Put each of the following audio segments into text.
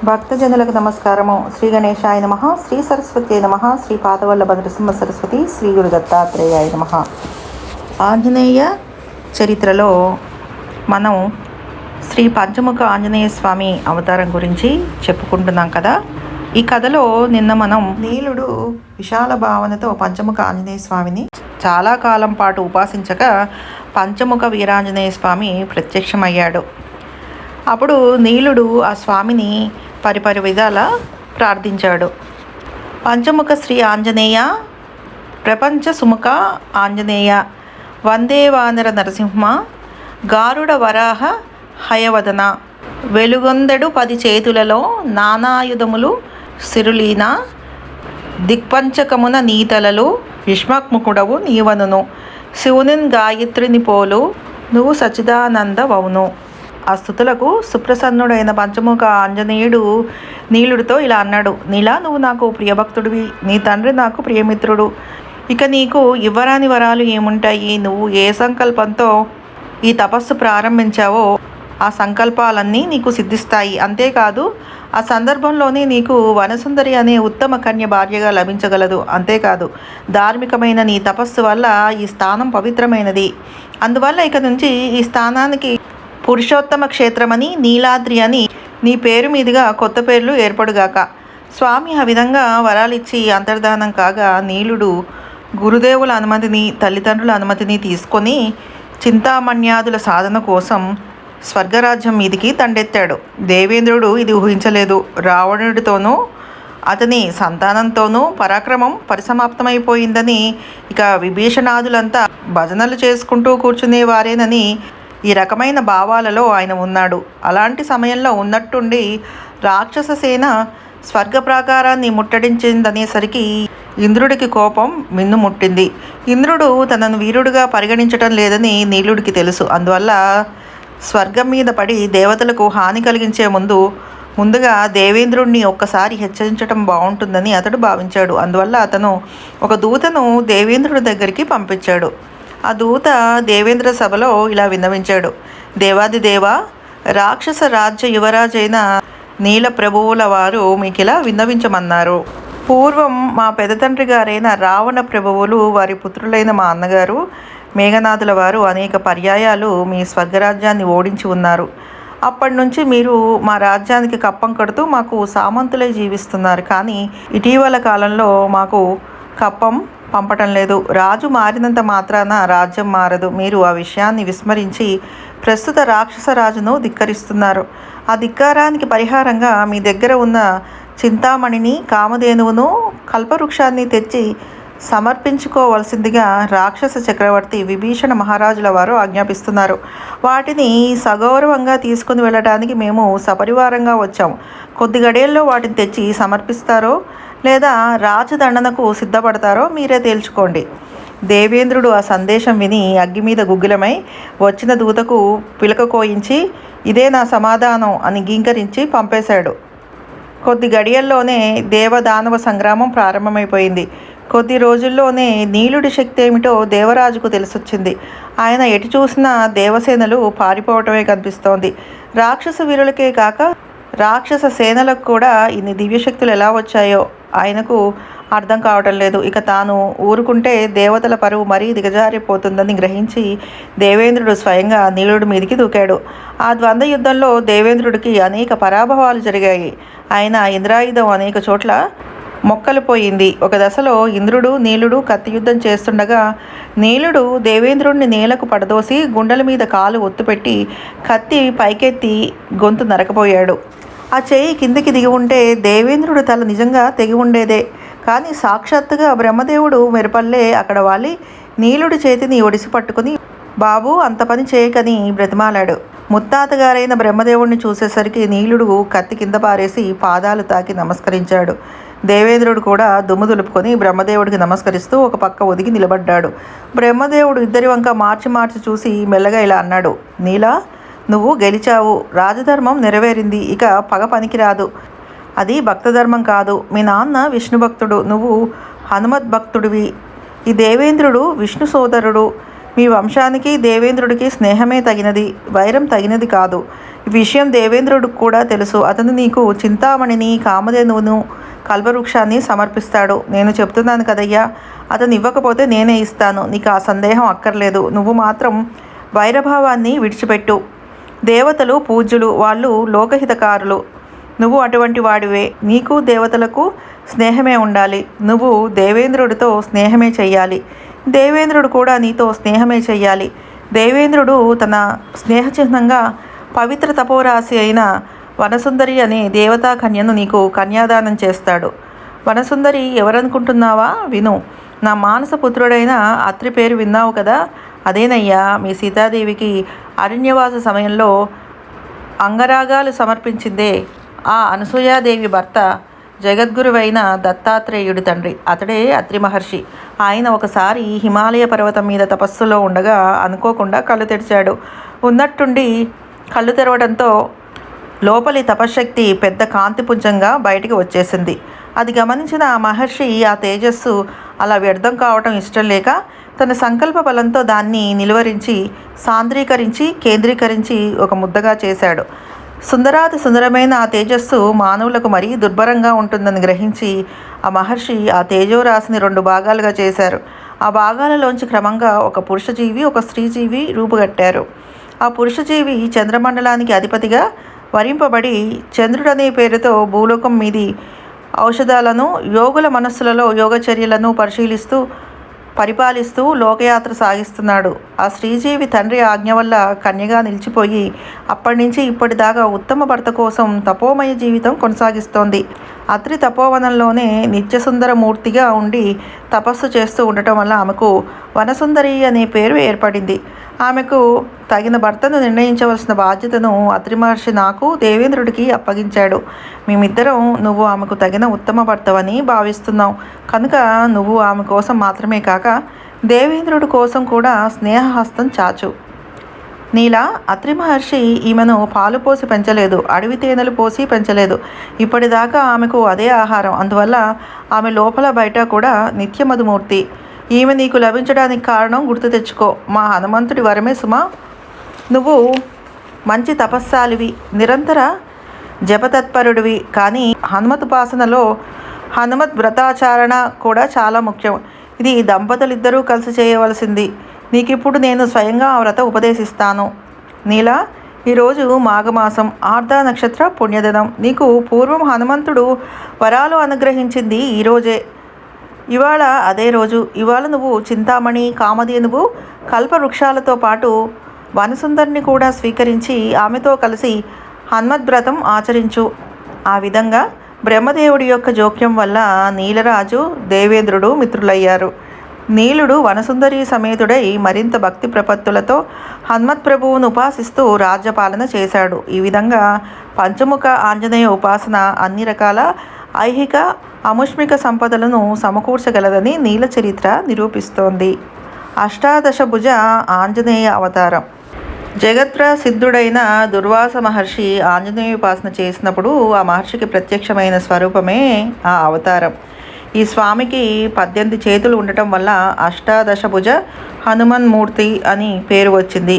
భక్తజనులకు నమస్కారము. శ్రీ గణేశాయ నమః, శ్రీ సరస్వతి నమః, శ్రీ పాదవల్లభ నృసింహ సరస్వతి, శ్రీ గురు దత్తాత్రేయాయ నమః. ఆంజనేయ చరిత్రలో మనం శ్రీ పంచముఖ ఆంజనేయ స్వామి అవతారం గురించి చెప్పుకుంటున్నాం కదా. ఈ కథలో నిన్న మనం నీలుడు విశాల భావనతో పంచముఖ ఆంజనేయ స్వామిని చాలా కాలం పాటు ఉపాసించక పంచముఖ వీరాంజనేయ స్వామి ప్రత్యక్షమయ్యాడు. అప్పుడు నీలుడు ఆ స్వామిని పరిపరి విధాల ప్రార్థించాడు. పంచముఖ శ్రీ ఆంజనేయ, ప్రపంచ సుముఖ ఆంజనేయ, వందే వానర నరసింహ, గారుడ వరాహ హయవదన, వెలుగొందెడు 10 చేతులలో నానాయుధములు సిరులీన, దిక్పంచకమున నీతలలు విష్మక్ముకుడవు నీవనును, శివునిన్ గాయత్రిని పోలు నువ్వు సచిదానందవవును. ఆ స్థుతులకు సుప్రసన్నుడైన పంచముఖ ఆంజనేయుడు నీలుడితో ఇలా అన్నాడు: నీలా నువ్వు నాకు ప్రియభక్తుడివి, నీ తండ్రి నాకు ప్రియమిత్రుడు. ఇక నీకు ఇవ్వరాని వరాలు ఏముంటాయి? నువ్వు ఏ సంకల్పంతో ఈ తపస్సు ప్రారంభించావో ఆ సంకల్పాలన్నీ నీకు సిద్ధిస్తాయి. అంతేకాదు, ఆ సందర్భంలోనే నీకు వనసుందరి అనే ఉత్తమ కన్య భార్యగా లభించగలదు. అంతేకాదు, ధార్మికమైన నీ తపస్సు వల్ల ఈ స్థానం పవిత్రమైనది. అందువల్ల ఇక నుంచి ఈ స్థానానికి పురుషోత్తమ క్షేత్రమని, నీలాద్రి అని నీ పేరు మీదుగా కొత్త పేర్లు ఏర్పడుగాక. స్వామి ఆ విధంగా వరాలిచ్చి అంతర్ధానం కాగా నీలుడు గురుదేవుల అనుమతిని, తల్లిదండ్రుల అనుమతిని తీసుకొని చింతామణ్యాదుల సాధన కోసం స్వర్గరాజ్యం మీదికి దండెత్తాడు. దేవేంద్రుడు ఇది ఊహించలేదు. రావణుడితోనూ అతని సంతానంతోనూ పరాక్రమం పరిసమాప్తమైపోయిందని, ఇక విభీషణాదులంతా భజనలు చేసుకుంటూ కూర్చునేవారేనని ఈ రకమైన భావాలలో ఆయన ఉన్నాడు. అలాంటి సమయంలో ఉన్నట్టుండి రాక్షస సేన స్వర్గ ప్రాకారాన్ని ముట్టడించిందనేసరికి ఇంద్రుడికి కోపం మిన్నుముట్టింది. ఇంద్రుడు తనను వీరుడుగా పరిగణించటం లేదని నీలుడికి తెలుసు. అందువల్ల స్వర్గం మీద పడి దేవతలకు హాని కలిగించే ముందుగా దేవేంద్రుడిని ఒక్కసారి హెచ్చరించడం బాగుంటుందని అతడు భావించాడు. అందువల్ల అతను ఒక దూతను దేవేంద్రుడి దగ్గరికి పంపించాడు. ఆ దూత దేవేంద్ర సభలో ఇలా విన్నవించాడు: దేవాదిదేవ, రాక్షస రాజ్య యువరాజైన నీల ప్రభువుల వారు మీకు ఇలా విన్నవించమన్నారు. పూర్వం మా పెదతండ్రి గారైన రావణ ప్రభువులు, వారి పుత్రులైన మా అన్నగారు మేఘనాథుల వారు అనేక పర్యాయాలు మీ స్వర్గరాజ్యాన్ని ఓడించి ఉన్నారు. అప్పటి నుంచి మీరు మా రాజ్యానికి కప్పం కడుతూ మాకు సామంతులై జీవిస్తున్నారు. కానీ ఇటీవల కాలంలో మాకు కప్పం పంపటం లేదు. రాజు మారినంత మాత్రాన రాజ్యం మారదు. మీరు ఆ విషయాన్ని విస్మరించి ప్రస్తుత రాక్షస రాజును ధిక్కరిస్తున్నారు. ఆ ధిక్కారానికి పరిహారంగా మీ దగ్గర ఉన్న చింతామణిని, కామధేనువును, కల్పవృక్షాన్ని తెచ్చి సమర్పించుకోవలసిందిగా రాక్షస చక్రవర్తి విభీషణ మహారాజుల వారు ఆజ్ఞాపిస్తున్నారు. వాటిని సగౌరవంగా తీసుకుని వెళ్ళడానికి మేము సపరివారంగా వచ్చాము. కొద్ది గడియల్లో వాటిని తెచ్చి సమర్పిస్తారో లేదా రాజదండనకు సిద్ధపడతారో మీరే తేల్చుకోండి. దేవేంద్రుడు ఆ సందేశం విని అగ్గి మీద గుగ్గిలమై వచ్చిన దూతకు పిలక కోయించి ఇదే నా సమాధానం అని గీంకరించి పంపేశాడు. కొద్ది గడియల్లోనే దేవదానవ సంగ్రామం ప్రారంభమైపోయింది. కొద్ది రోజుల్లోనే నీలుడి శక్తి ఏమిటో దేవరాజుకు తెలిసొచ్చింది. ఆయన ఎటు చూసినా దేవసేనలు పారిపోవటమే కనిపిస్తోంది. రాక్షస వీరులకే కాక రాక్షస సేనలకు కూడా ఇన్ని దివ్యశక్తులు ఎలా వచ్చాయో ఆయనకు అర్థం కావటం లేదు. ఇక తాను ఊరుకుంటే దేవతల పరువు మరీ దిగజారిపోతుందని గ్రహించి దేవేంద్రుడు స్వయంగా నీలుడి మీదికి దూకాడు. ఆ ద్వంద్వ యుద్ధంలో దేవేంద్రుడికి అనేక పరాభవాలు జరిగాయి. ఆయన ఇంద్రాయుధం అనేక చోట్ల మొక్కలు పోయింది. ఒక దశలో ఇంద్రుడు, నీలుడు కత్తి యుద్ధం చేస్తుండగా నీలుడు దేవేంద్రుడిని నేలకు పడదోసి గుండెల మీద కాలు ఒత్తుపెట్టి కత్తి పైకెత్తి గొంతు నరకపోయాడు. ఆ చేయి కిందికి దిగి ఉంటే దేవేంద్రుడి తల నిజంగా తెగి ఉండేదే. కానీ సాక్షాత్తుగా బ్రహ్మదేవుడు మెరుపల్లే అక్కడ వాలి నీలుడి చేతిని ఒడిసి పట్టుకుని బాబు అంత పని చేయకని బ్రతిమాలాడు. ముత్తాతగారైన బ్రహ్మదేవుడిని చూసేసరికి నీలుడు కత్తి కింద పారేసి పాదాలు తాకి నమస్కరించాడు. దేవేంద్రుడు కూడా దుమ్ము దులుపుకొని బ్రహ్మదేవుడికి నమస్కరిస్తూ ఒక పక్క ఒదిగి నిలబడ్డాడు. బ్రహ్మదేవుడు ఇద్దరి వంక మార్చి చూసి మెల్లగా ఇలా అన్నాడు: నీలా, నువ్వు గెలిచావు. రాజధర్మం నెరవేరింది. ఇక పగ పనికిరాదు. అది భక్తధర్మం కాదు. మీ నాన్న విష్ణు భక్తుడు, నువ్వు హనుమద్ భక్తుడివి. ఈ దేవేంద్రుడు విష్ణు సోదరుడు. మీ వంశానికి దేవేంద్రుడికి స్నేహమే తగినది, వైరం తగినది కాదు. ఈ విషయం దేవేంద్రుడికి కూడా తెలుసు. అతను నీకు చింతామణిని, కామధేనువును, కల్పవృక్షాన్ని సమర్పిస్తాడు. నేను చెప్తున్నాను కదయ్యా, అతను ఇవ్వకపోతే నేనే ఇస్తాను. నీకు ఆ సందేహం అక్కర్లేదు. నువ్వు మాత్రం వైరభావాన్ని విడిచిపెట్టు. దేవతలు పూజ్యులు, వాళ్ళు లోకహితకారులు. నువ్వు అటువంటి వాడివే. నీకు దేవతలకు స్నేహమే ఉండాలి. నువ్వు దేవేంద్రుడితో స్నేహమే చెయ్యాలి. దేవేంద్రుడు కూడా నీతో స్నేహమే చెయ్యాలి. దేవేంద్రుడు తన స్నేహచిహ్నంగా పవిత్ర తపోరాశి అయిన వనసుందరి అనే దేవతా కన్యను నీకు కన్యాదానం చేస్తాడు. వనసుందరి ఎవరనుకుంటున్నావా? విను. నా మానసపుత్రుడైన అత్రి పేరు విన్నావు కదా, అదేనయ్యా మీ సీతాదేవికి అరణ్యవాస సమయంలో అంగరాగాలు సమర్పించిందే ఆ అనసూయాదేవి భర్త జగద్గురువైన దత్తాత్రేయుడి తండ్రి. అతడే అత్రి మహర్షి. ఆయన ఒకసారి హిమాలయ పర్వతం మీద తపస్సులో ఉండగా అనుకోకుండా కళ్ళు తెరిచాడు. ఉన్నట్టుండి కళ్ళు తెరవడంతో లోపలి తపశ్శక్తి పెద్ద కాంతిపుంజంగా బయటికి వచ్చేసింది. అది గమనించిన ఆ మహర్షి ఆ తేజస్సు అలా వ్యర్థం కావటం ఇష్టం లేక తన సంకల్ప బలంతో దాన్ని నిలువరించి, సాంద్రీకరించి, కేంద్రీకరించి ఒక ముద్దగా చేశాడు. సుందరాతి సుందరమైన ఆ తేజస్సు మానవులకు మరీ దుర్భరంగా ఉంటుందని గ్రహించి ఆ మహర్షి ఆ తేజోరాశిని 2 భాగాలుగా చేశారు. ఆ భాగాలలోంచి క్రమంగా ఒక పురుషజీవి, ఒక స్త్రీజీవి రూపుగట్టారు. ఆ పురుషజీవి చంద్రమండలానికి అధిపతిగా వరింపబడి చంద్రుడనే పేరుతో భూలోకం మీది ఔషధాలను, యోగుల మనస్సులలో యోగచర్యలను పరిపాలిస్తూ లోకయాత్ర సాగిస్తున్నాడు. ఆ స్త్రీజీవి తండ్రి ఆజ్ఞ వల్ల కన్యగా నిలిచిపోయి అప్పటి నుంచి ఇప్పటిదాకా ఉత్తమ భర్త కోసం తపోమయ జీవితం కొనసాగిస్తోంది. అత్రి తపోవనంలోనే నిత్యసుందర మూర్తిగా ఉండి తపస్సు చేస్తూ ఉండటం వల్ల ఆమెకు వనసుందరి అనే పేరు ఏర్పడింది. ఆమెకు తగిన భర్తను నిర్ణయించవలసిన బాధ్యతను అత్రి మహర్షి నాకు, దేవేంద్రుడికి అప్పగించాడు. మేమిద్దరం నువ్వు ఆమెకు తగిన ఉత్తమ భర్తవని భావిస్తున్నాం కనుక నువ్వు ఆమె కోసం మాత్రమే కాక దేవేంద్రుడి కోసం కూడా స్నేహహస్తం చాచు. నీలా అత్రి మహర్షి ఈమెను పాలు పోసి పెంచలేదు, అడవి తేనెలు పోసి పెంచలేదు. ఇప్పటిదాకా ఆమెకు అదే ఆహారం. అందువల్ల ఆమె లోపల బయట కూడా నిత్యమధుమూర్తి. ఈమె నీకు లభించడానికి కారణం గుర్తు తెచ్చుకో. మా హనుమంతుడి వరమే సుమా. నువ్వు మంచి తపస్సాలివి, నిరంతర జపతత్పరుడివి. కానీ హనుమతుపాసనలో హనుమత్ వ్రతాచారణ కూడా చాలా ముఖ్యం. ఇది దంపతులిద్దరూ కలిసి చేయవలసింది. నీకిప్పుడు నేను స్వయంగా ఆ వ్రత ఉపదేశిస్తాను. నీలా ఈరోజు మాఘమాసం, ఆర్ధ నక్షత్ర పుణ్యదినం. నీకు పూర్వం హనుమంతుడు వరాలు అనుగ్రహించింది ఈరోజే. ఇవాళ అదే రోజు. ఇవాళ నువ్వు చింతామణి, కామధేనువు, కల్పవృక్షాలతో పాటు వనసుందరిని కూడా స్వీకరించి ఆమెతో కలిసి హనుమద్వ్రతం ఆచరించు. ఆ విధంగా బ్రహ్మదేవుడి యొక్క జోక్యం వల్ల నీలరాజు, దేవేంద్రుడు మిత్రులయ్యారు. నీలుడు వనసుందరి సమేతుడై మరింత భక్తి ప్రపత్తులతో హనుమత్ప్రభువును ఉపాసిస్తూ రాజ్యపాలన చేశాడు. ఈ విధంగా పంచముఖ ఆంజనేయ ఉపాసన అన్ని రకాల ఐహిక, అముష్మిక సంపదలను సమకూర్చగలదని నీల చరిత్ర నిరూపిస్తోంది. అష్టాదశభుజ ఆంజనేయ అవతారం. జగత్ప్రసిద్ధుడైన దుర్వాస మహర్షి ఆంజనేయోపాసన చేసినప్పుడు ఆ మహర్షికి ప్రత్యక్షమైన స్వరూపమే ఆ అవతారం. ఈ స్వామికి 18 చేతులు ఉండటం వల్ల అష్టాదశభుజ హనుమన్మూర్తి అని పేరు వచ్చింది.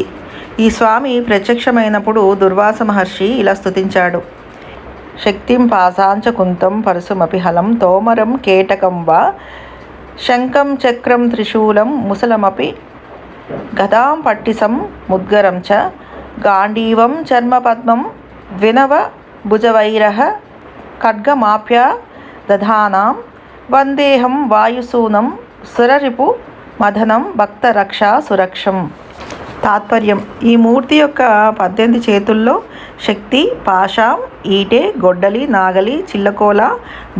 ఈ స్వామి ప్రత్యక్షమైనప్పుడు దుర్వాస మహర్షి ఇలా స్తుతించాడు. శక్తిం పాశాంచ కుంతం పరశుమపి హలం తోమరం కేటకం వా శంఖం చక్రం త్రిశూలం ముసలమపి గదాం పట్టిసం ముద్గరం చ గాంధీవం చర్మపద్మం ద్వినవ భుజవైరః ఖడ్గమాప్య దధానాం వందేహం వాయుసూనం సురరిపు మదనం భక్తరక్షా సురక్షం. తాత్పర్యం: ఈ మూర్తి యొక్క 18 చేతుల్లో శక్తి, పాశం, ఈటె, గొడ్డలి, నాగలి, చిల్లకోల,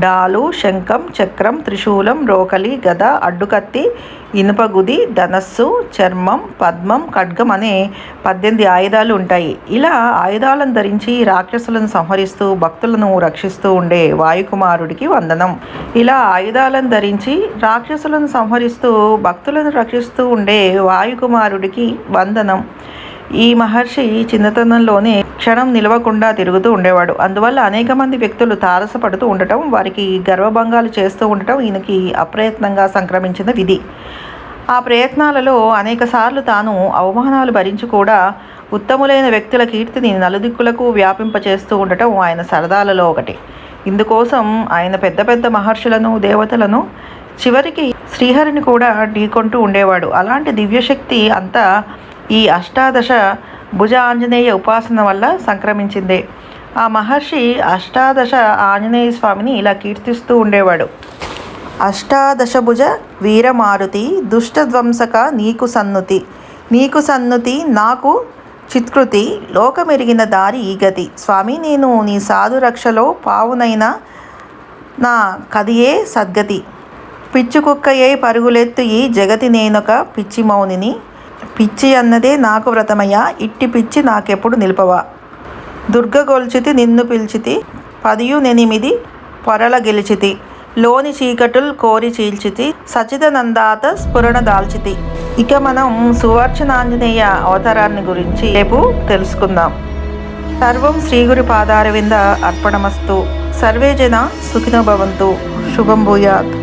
డాలు, శంఖం, చక్రం, త్రిశూలం, రోకలి, గద, అడ్డుకత్తి, ఇనుపగుది, ధనస్సు, చర్మం, పద్మం, ఖడ్గం అనే 18 ఆయుధాలు ఉంటాయి. ఇలా ఆయుధాలను ధరించి రాక్షసులను సంహరిస్తూ భక్తులను రక్షిస్తూ ఉండే వాయుకుమారుడికి వందనం. ఇలా ఆయుధాలను ధరించి రాక్షసులను సంహరిస్తూ భక్తులను రక్షిస్తూ ఉండే వాయుకుమారుడికి వందనం. ఈ మహర్షి చిన్నతనంలోనే క్షణం నిలవకుండా తిరుగుతూ ఉండేవాడు. అందువల్ల అనేక మంది వ్యక్తులు తారసపడుతూ ఉండటం, వారికి గర్వభంగాలు చేస్తూ ఉండటం ఈయనకి అప్రయత్నంగా సంక్రమించిన విధి. ఆ ప్రయత్నాలలో అనేకసార్లు తాను అవమానాలు భరించి కూడా ఉత్తములైన వ్యక్తుల కీర్తిని నలుదిక్కులకు వ్యాపింపచేస్తూ ఉండటం ఆయన సరదాలలో ఒకటి. ఇందుకోసం ఆయన పెద్ద పెద్ద మహర్షులను, దేవతలను, చివరికి శ్రీహరిని కూడా ఢీకొంటూ ఉండేవాడు. అలాంటి దివ్యశక్తి అంతా ఈ అష్టాదశ భుజ ఆంజనేయ ఉపాసన వల్ల సంక్రమించిందే. ఆ మహర్షి అష్టాదశ ఆంజనేయ స్వామిని ఇలా కీర్తిస్తూ ఉండేవాడు. అష్టాదశభుజ వీరమారుతి దుష్టధ్వంసక నీకు సన్నుతి, నీకు సన్నుతి నాకు చిత్కృతి, లోకమెరిగిన దారి ఈ గతి. స్వామి, నేను నీ సాధు రక్షలో పావునైనా నా కదియే సద్గతి. పిచ్చుకుక్కయే పరుగులెత్తు ఈ జగతి నేనొక పిచ్చి మౌనిని, పిచ్చి అన్నదే నాకు వ్రతమయ్యా, ఇట్టి పిచ్చి నాకెప్పుడు నిలుపవా. దుర్గగొల్చితి నిన్ను పిలిచితి, 18 పొరల గెలిచితి, లోని చీకటుల్ కోరి చీల్చితి, సచిదానందాత స్ఫురణ దాల్చితి. ఇక మనం సువర్చనాంజనేయ అవతారాన్ని గురించి రేపు తెలుసుకుందాం. సర్వం శ్రీగురి పాదారవింద అర్పణమస్తు. సర్వే జన సుఖినో భవంతు. శుభం భూయాత్.